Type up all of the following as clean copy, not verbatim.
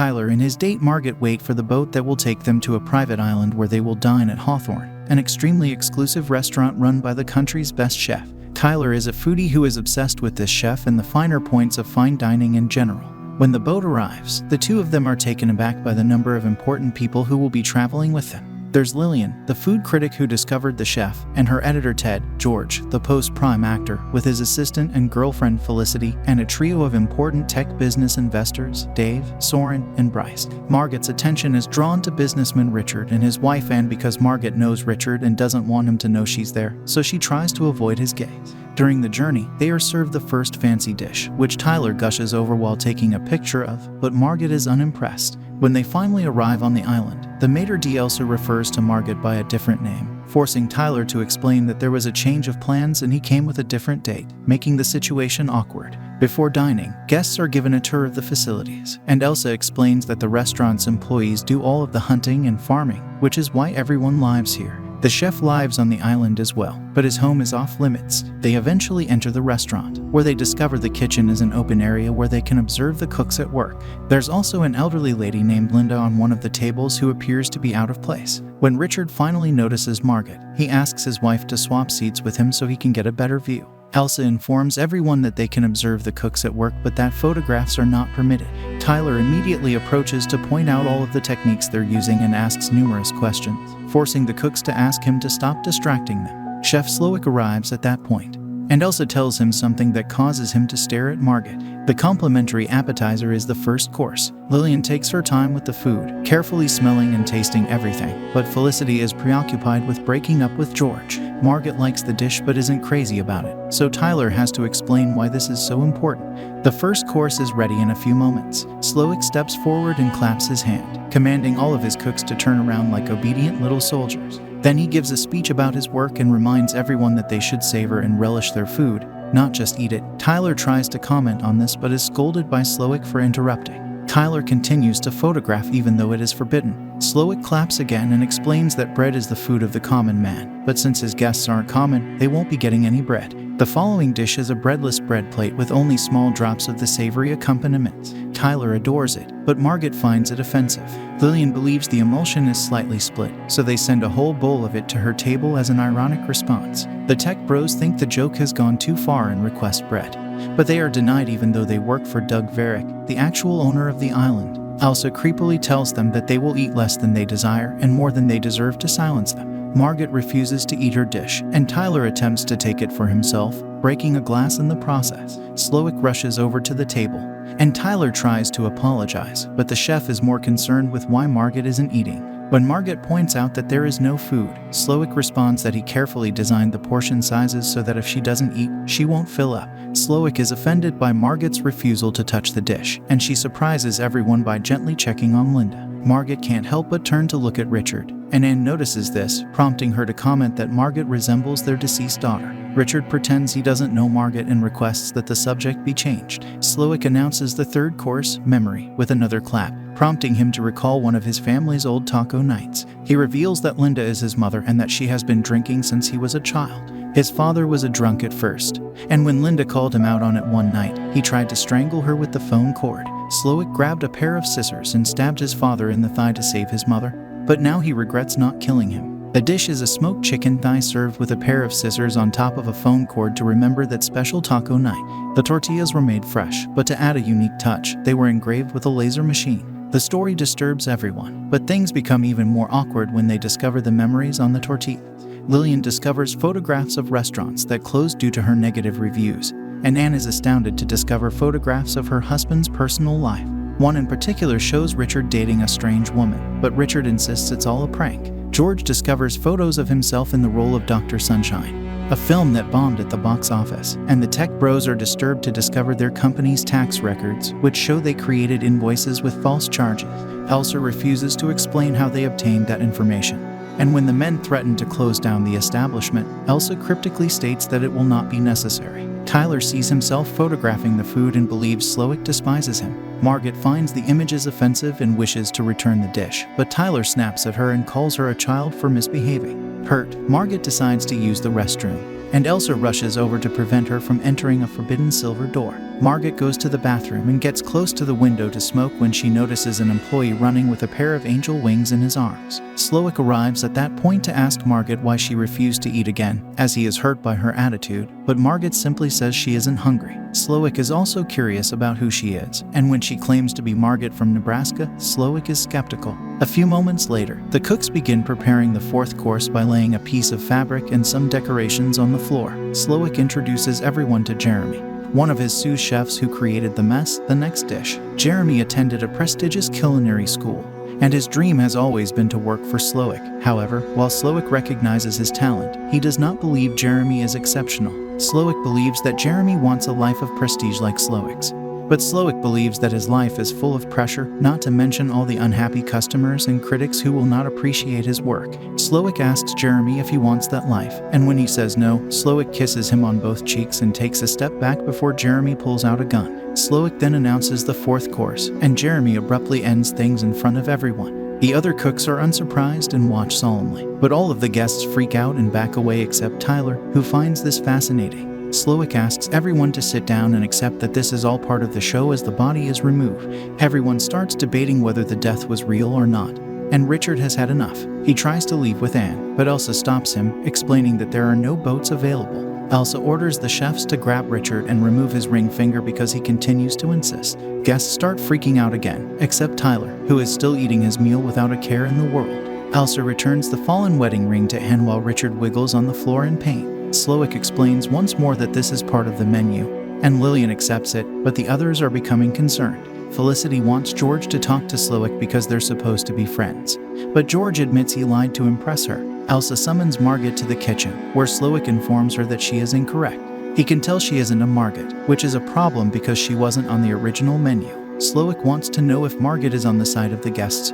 Tyler and his date Margaret wait for the boat that will take them to a private island where they will dine at Hawthorne, an extremely exclusive restaurant run by the country's best chef. Tyler is a foodie who is obsessed with this chef and the finer points of fine dining in general. When the boat arrives, the two of them are taken aback by the number of important people who will be traveling with them. There's Lillian, the food critic who discovered the chef, and her editor Ted, George, the post-prime actor, with his assistant and girlfriend Felicity, and a trio of important tech business investors, Dave, Soren, and Bryce. Margaret's attention is drawn to businessman Richard and his wife Anne because Margaret knows Richard and doesn't want him to know she's there, so she tries to avoid his gaze. During the journey, they are served the first fancy dish, which Tyler gushes over while taking a picture of, but Margaret is unimpressed. When they finally arrive on the island, the maitre d' Elsa refers to Margaret by a different name, forcing Tyler to explain that there was a change of plans and he came with a different date, making the situation awkward. Before dining, guests are given a tour of the facilities, and Elsa explains that the restaurant's employees do all of the hunting and farming, which is why everyone lives here. The chef lives on the island as well, but his home is off limits. They eventually enter the restaurant, where they discover the kitchen is an open area where they can observe the cooks at work. There's also an elderly lady named Linda on one of the tables who appears to be out of place. When Richard finally notices Margaret, he asks his wife to swap seats with him so he can get a better view. Elsa informs everyone that they can observe the cooks at work but that photographs are not permitted. Tyler immediately approaches to point out all of the techniques they're using and asks numerous questions, forcing the cooks to ask him to stop distracting them. Chef Slowick arrives at that point, and Elsa tells him something that causes him to stare at Margaret. The complimentary appetizer is the first course. Lillian takes her time with the food, carefully smelling and tasting everything, but Felicity is preoccupied with breaking up with George. Margaret likes the dish but isn't crazy about it, so Tyler has to explain why this is so important. The first course is ready in a few moments. Slowick steps forward and claps his hand, commanding all of his cooks to turn around like obedient little soldiers. Then he gives a speech about his work and reminds everyone that they should savor and relish their food, not just eat it. Tyler tries to comment on this but is scolded by Slowick for interrupting. Tyler continues to photograph even though it is forbidden. Slowick claps again and explains that bread is the food of the common man, but since his guests aren't common, they won't be getting any bread. The following dish is a breadless bread plate with only small drops of the savory accompaniments. Tyler adores it, but Margaret finds it offensive. Lillian believes the emulsion is slightly split, so they send a whole bowl of it to her table as an ironic response. The tech bros think the joke has gone too far and request bread, but they are denied even though they work for Doug Varick, the actual owner of the island. Elsa creepily tells them that they will eat less than they desire and more than they deserve to silence them. Margaret refuses to eat her dish, and Tyler attempts to take it for himself, breaking a glass in the process. Slowick rushes over to the table, and Tyler tries to apologize, but the chef is more concerned with why Margaret isn't eating. When Margaret points out that there is no food, Slowick responds that he carefully designed the portion sizes so that if she doesn't eat, she won't fill up. Slowick is offended by Margaret's refusal to touch the dish, and she surprises everyone by gently checking on Linda. Margaret can't help but turn to look at Richard, and Anne notices this, prompting her to comment that Margaret resembles their deceased daughter. Richard pretends he doesn't know Margaret and requests that the subject be changed. Slowick announces the third course, memory, with another clap, prompting him to recall one of his family's old taco nights. He reveals that Linda is his mother and that she has been drinking since he was a child. His father was a drunk at first, and when Linda called him out on it one night, he tried to strangle her with the phone cord. Slowick grabbed a pair of scissors and stabbed his father in the thigh to save his mother, but now he regrets not killing him. The dish is a smoked chicken thigh served with a pair of scissors on top of a phone cord to remember that special taco night. The tortillas were made fresh, but to add a unique touch, they were engraved with a laser machine. The story disturbs everyone, but things become even more awkward when they discover the memories on the tortillas. Lillian discovers photographs of restaurants that closed due to her negative reviews, and Anne is astounded to discover photographs of her husband's personal life. One in particular shows Richard dating a strange woman, but Richard insists it's all a prank. George discovers photos of himself in the role of Dr. Sunshine, a film that bombed at the box office, and the tech bros are disturbed to discover their company's tax records, which show they created invoices with false charges. Elsa refuses to explain how they obtained that information, and when the men threaten to close down the establishment, Elsa cryptically states that it will not be necessary. Tyler sees himself photographing the food and believes Slowick despises him. Margaret finds the images offensive and wishes to return the dish, but Tyler snaps at her and calls her a child for misbehaving. Hurt, Margaret decides to use the restroom, and Elsa rushes over to prevent her from entering a forbidden silver door. Margaret goes to the bathroom and gets close to the window to smoke when she notices an employee running with a pair of angel wings in his arms. Slowick arrives at that point to ask Margaret why she refused to eat again, as he is hurt by her attitude, but Margaret simply says she isn't hungry. Slowick is also curious about who she is, and when she claims to be Margaret from Nebraska, Slowick is skeptical. A few moments later, the cooks begin preparing the fourth course by laying a piece of fabric and some decorations on the floor. Slowick introduces everyone to Jeremy, one of his sous chefs who created the mess. The next dish. Jeremy attended a prestigious culinary school, and his dream has always been to work for Slowick. However, while Slowick recognizes his talent, he does not believe Jeremy is exceptional. Slowick believes that Jeremy wants a life of prestige like Slowick's. But Slowick believes that his life is full of pressure, not to mention all the unhappy customers and critics who will not appreciate his work. Slowick asks Jeremy if he wants that life, and when he says no, Slowick kisses him on both cheeks and takes a step back before Jeremy pulls out a gun. Slowick then announces the fourth course, and Jeremy abruptly ends things in front of everyone. The other cooks are unsurprised and watch solemnly, but all of the guests freak out and back away except Tyler, who finds this fascinating. Slowick asks everyone to sit down and accept that this is all part of the show as the body is removed. Everyone starts debating whether the death was real or not, and Richard has had enough. He tries to leave with Anne, but Elsa stops him, explaining that there are no boats available. Elsa orders the chefs to grab Richard and remove his ring finger because he continues to insist. Guests start freaking out again, except Tyler, who is still eating his meal without a care in the world. Elsa returns the fallen wedding ring to Anne while Richard wiggles on the floor in pain. Slowick explains once more that this is part of the menu, and Lillian accepts it, but the others are becoming concerned. Felicity wants George to talk to Slowick because they're supposed to be friends, but George admits he lied to impress her. Elsa summons Margaret to the kitchen, where Slowick informs her that she is incorrect. He can tell she isn't a Margaret, which is a problem because she wasn't on the original menu. Slowick wants to know if Margaret is on the side of the guests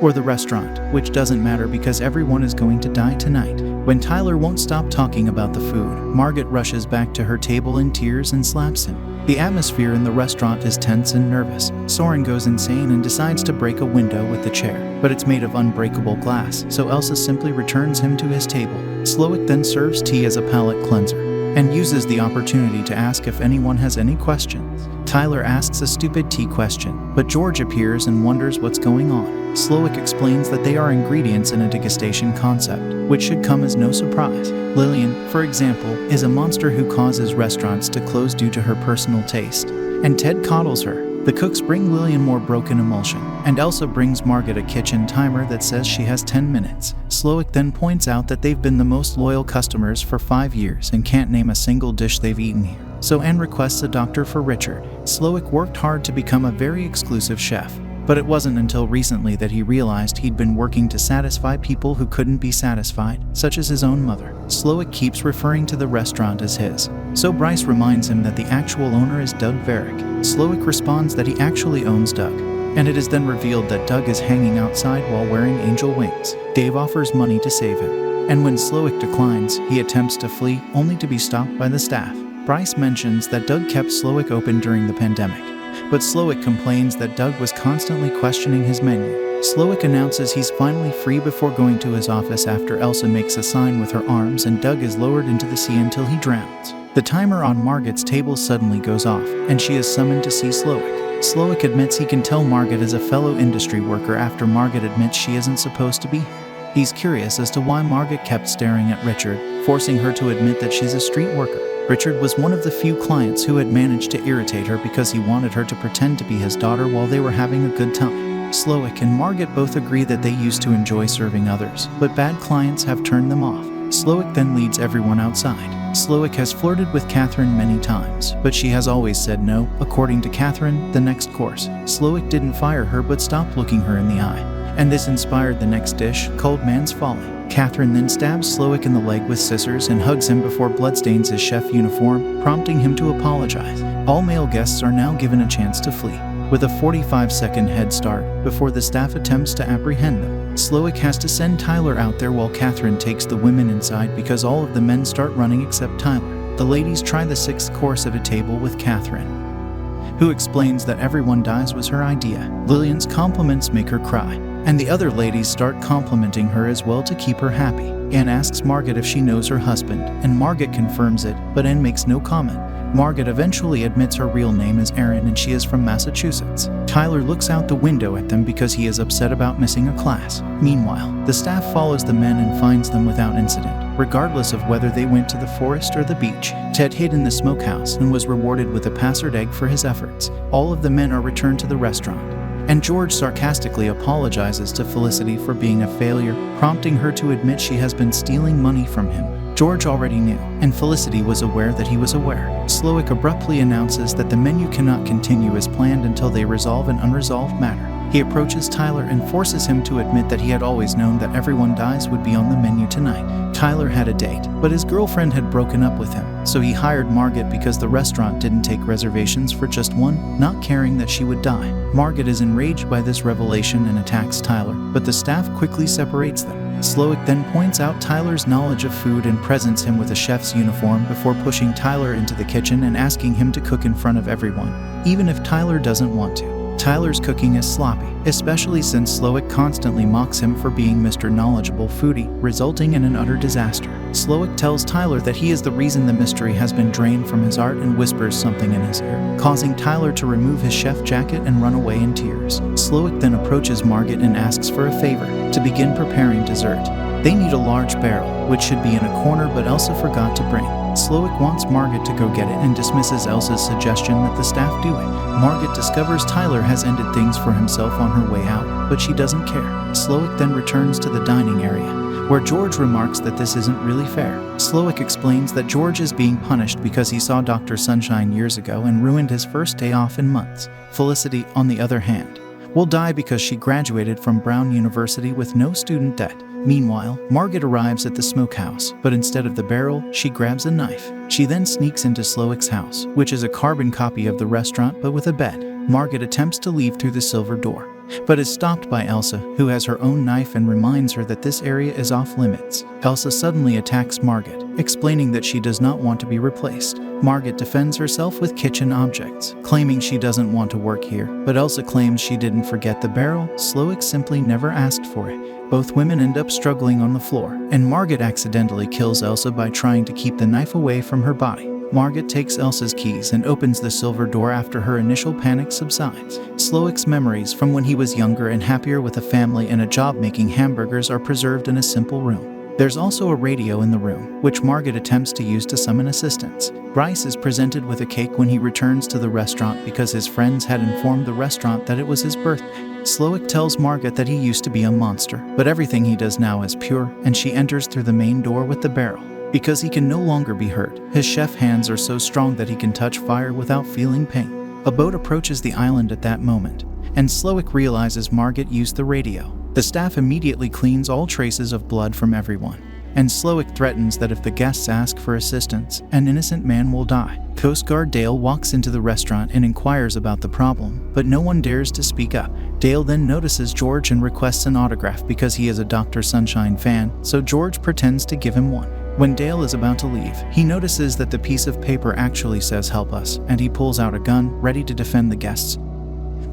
or the restaurant, which doesn't matter because everyone is going to die tonight. When Tyler won't stop talking about the food, Margaret rushes back to her table in tears and slaps him. The atmosphere in the restaurant is tense and nervous. Soren goes insane and decides to break a window with the chair, but it's made of unbreakable glass, so Elsa simply returns him to his table. Slowick then serves tea as a palate cleanser, and uses the opportunity to ask if anyone has any questions. Tyler asks a stupid tea question, but George appears and wonders what's going on. Slowick explains that they are ingredients in a degustation concept, which should come as no surprise. Lillian, for example, is a monster who causes restaurants to close due to her personal taste, and Ted coddles her. The cooks bring Lillian more broken emulsion, and Elsa brings Margaret a kitchen timer that says she has 10 minutes. Slowick then points out that they've been the most loyal customers for 5 years and can't name a single dish they've eaten here. So Anne requests a doctor for Richard. Slowick worked hard to become a very exclusive chef, but it wasn't until recently that he realized he'd been working to satisfy people who couldn't be satisfied, such as his own mother. Slowick keeps referring to the restaurant as his, so Bryce reminds him that the actual owner is Doug Varick. Slowick responds that he actually owns Doug, and it is then revealed that Doug is hanging outside while wearing angel wings. Dave offers money to save him, and when Slowick declines, he attempts to flee, only to be stopped by the staff. Bryce mentions that Doug kept Slowick open during the pandemic, but Slowick complains that Doug was constantly questioning his menu. Slowick announces he's finally free before going to his office after Elsa makes a sign with her arms and Doug is lowered into the sea until he drowns. The timer on Margaret's table suddenly goes off, and she is summoned to see Slowick. Slowick admits he can tell Margaret is a fellow industry worker after Margaret admits she isn't supposed to be here. He's curious as to why Margaret kept staring at Richard, forcing her to admit that she's a street worker. Richard was one of the few clients who had managed to irritate her because he wanted her to pretend to be his daughter while they were having a good time. Slowick and Margaret both agree that they used to enjoy serving others, but bad clients have turned them off. Slowick then leads everyone outside. Slowick has flirted with Catherine many times, but she has always said no. According to Catherine, the next course, Slowick didn't fire her but stopped looking her in the eye, and this inspired the next dish, Cold Man's Folly. Catherine then stabs Slowick in the leg with scissors and hugs him before bloodstains his chef uniform, prompting him to apologize. All male guests are now given a chance to flee, with a 45-second head start before the staff attempts to apprehend them. Slowick has to send Tyler out there while Catherine takes the women inside because all of the men start running except Tyler. The ladies try the 6th course at a table with Catherine, who explains that everyone dies was her idea. Lillian's compliments make her cry, and the other ladies start complimenting her as well to keep her happy. Anne asks Margaret if she knows her husband, and Margaret confirms it, but Anne makes no comment. Margaret eventually admits her real name is Erin and she is from Massachusetts. Tyler looks out the window at them because he is upset about missing a class. Meanwhile, the staff follows the men and finds them without incident, regardless of whether they went to the forest or the beach. Ted hid in the smokehouse and was rewarded with a passered egg for his efforts. All of the men are returned to the restaurant, and George sarcastically apologizes to Felicity for being a failure, prompting her to admit she has been stealing money from him. George already knew, and Felicity was aware that he was aware. Slowick abruptly announces that the menu cannot continue as planned until they resolve an unresolved matter. He approaches Tyler and forces him to admit that he had always known that Everyone Dies would be on the menu tonight. Tyler had a date, but his girlfriend had broken up with him, so he hired Margaret because the restaurant didn't take reservations for just one, not caring that she would die. Margaret is enraged by this revelation and attacks Tyler, but the staff quickly separates them. Slowick then points out Tyler's knowledge of food and presents him with a chef's uniform before pushing Tyler into the kitchen and asking him to cook in front of everyone, even if Tyler doesn't want to. Tyler's cooking is sloppy, especially since Slowick constantly mocks him for being Mr. Knowledgeable Foodie, resulting in an utter disaster. Slowick tells Tyler that he is the reason the mystery has been drained from his art and whispers something in his ear, causing Tyler to remove his chef jacket and run away in tears. Slowick then approaches Margaret and asks for a favor, to begin preparing dessert. They need a large barrel, which should be in a corner but Elsa forgot to bring. Slowick wants Margaret to go get it and dismisses Elsa's suggestion that the staff do it. Margaret discovers Tyler has ended things for himself on her way out, but she doesn't care. Slowick then returns to the dining area, where George remarks that this isn't really fair. Slowick explains that George is being punished because he saw Dr. Sunshine years ago and ruined his first day off in months. Felicity, on the other hand, will die because she graduated from Brown University with no student debt. Meanwhile, Margaret arrives at the smokehouse, but instead of the barrel, she grabs a knife. She then sneaks into Slowick's house, which is a carbon copy of the restaurant but with a bed. Margaret attempts to leave through the silver door, but is stopped by Elsa, who has her own knife and reminds her that this area is off limits. Elsa suddenly attacks Margaret, explaining that she does not want to be replaced. Margaret defends herself with kitchen objects, claiming she doesn't want to work here, but Elsa claims she didn't forget the barrel. Slowick simply never asked for it. Both women end up struggling on the floor, and Margaret accidentally kills Elsa by trying to keep the knife away from her body. Margaret takes Elsa's keys and opens the silver door after her initial panic subsides. Slowick's memories from when he was younger and happier with a family and a job making hamburgers are preserved in a simple room. There's also a radio in the room, which Margaret attempts to use to summon assistance. Bryce is presented with a cake when he returns to the restaurant because his friends had informed the restaurant that it was his birthday. Slowick tells Margaret that he used to be a monster, but everything he does now is pure, and she enters through the main door with the barrel. Because he can no longer be hurt, his chef hands are so strong that he can touch fire without feeling pain. A boat approaches the island at that moment, and Slowick realizes Margaret used the radio. The staff immediately cleans all traces of blood from everyone, and Slowick threatens that if the guests ask for assistance, an innocent man will die. Coast Guard Dale walks into the restaurant and inquires about the problem, but no one dares to speak up. Dale then notices George and requests an autograph because he is a Dr. Sunshine fan, so George pretends to give him one. When Dale is about to leave, he notices that the piece of paper actually says "Help us," and he pulls out a gun, ready to defend the guests,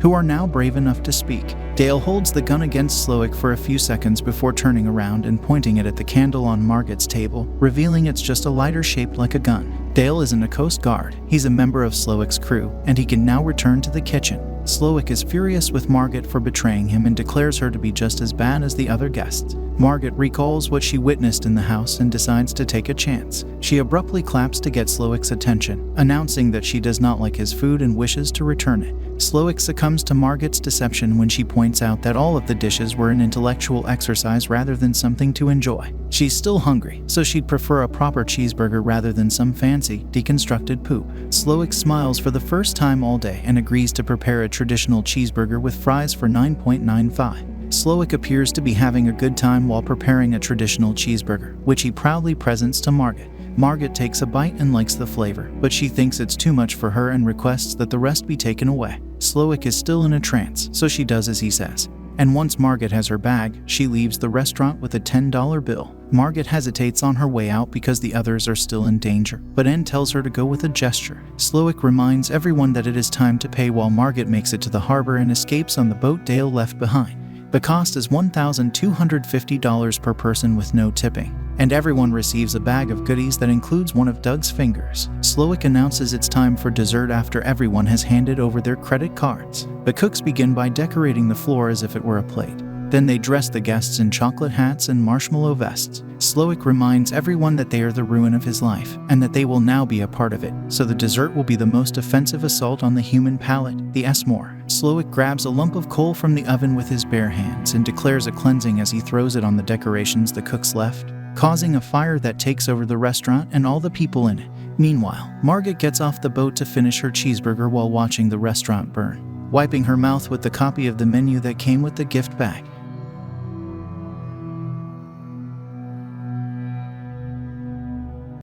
who are now brave enough to speak. Dale holds the gun against Slowick for a few seconds before turning around and pointing it at the candle on Margaret's table, revealing it's just a lighter shaped like a gun. Dale isn't a Coast Guard, he's a member of Slowick's crew, and he can now return to the kitchen. Slowick is furious with Margaret for betraying him and declares her to be just as bad as the other guests. Margaret recalls what she witnessed in the house and decides to take a chance. She abruptly claps to get Slowick's attention, announcing that she does not like his food and wishes to return it. Slowick succumbs to Margaret's deception when she points out that all of the dishes were an intellectual exercise rather than something to enjoy. She's still hungry, so she'd prefer a proper cheeseburger rather than some fancy, deconstructed poop. Slowick smiles for the first time all day and agrees to prepare a traditional cheeseburger with fries for $9.95. Slowick appears to be having a good time while preparing a traditional cheeseburger, which he proudly presents to Margaret. Margaret takes a bite and likes the flavor, but she thinks it's too much for her and requests that the rest be taken away. Slowick is still in a trance, so she does as he says. And once Margaret has her bag, she leaves the restaurant with a $10 bill. Margaret hesitates on her way out because the others are still in danger, but Anne tells her to go with a gesture. Slowick reminds everyone that it is time to pay while Margaret makes it to the harbor and escapes on the boat Dale left behind. The cost is $1,250 per person with no tipping, and everyone receives a bag of goodies that includes one of Doug's fingers. Slowick announces it's time for dessert after everyone has handed over their credit cards. The cooks begin by decorating the floor as if it were a plate. Then they dress the guests in chocolate hats and marshmallow vests. Slowick reminds everyone that they are the ruin of his life, and that they will now be a part of it, so the dessert will be the most offensive assault on the human palate, the S-more. Slowick grabs a lump of coal from the oven with his bare hands and declares a cleansing as he throws it on the decorations the cooks left, causing a fire that takes over the restaurant and all the people in it. Meanwhile, Margaret gets off the boat to finish her cheeseburger while watching the restaurant burn, wiping her mouth with the copy of the menu that came with the gift bag.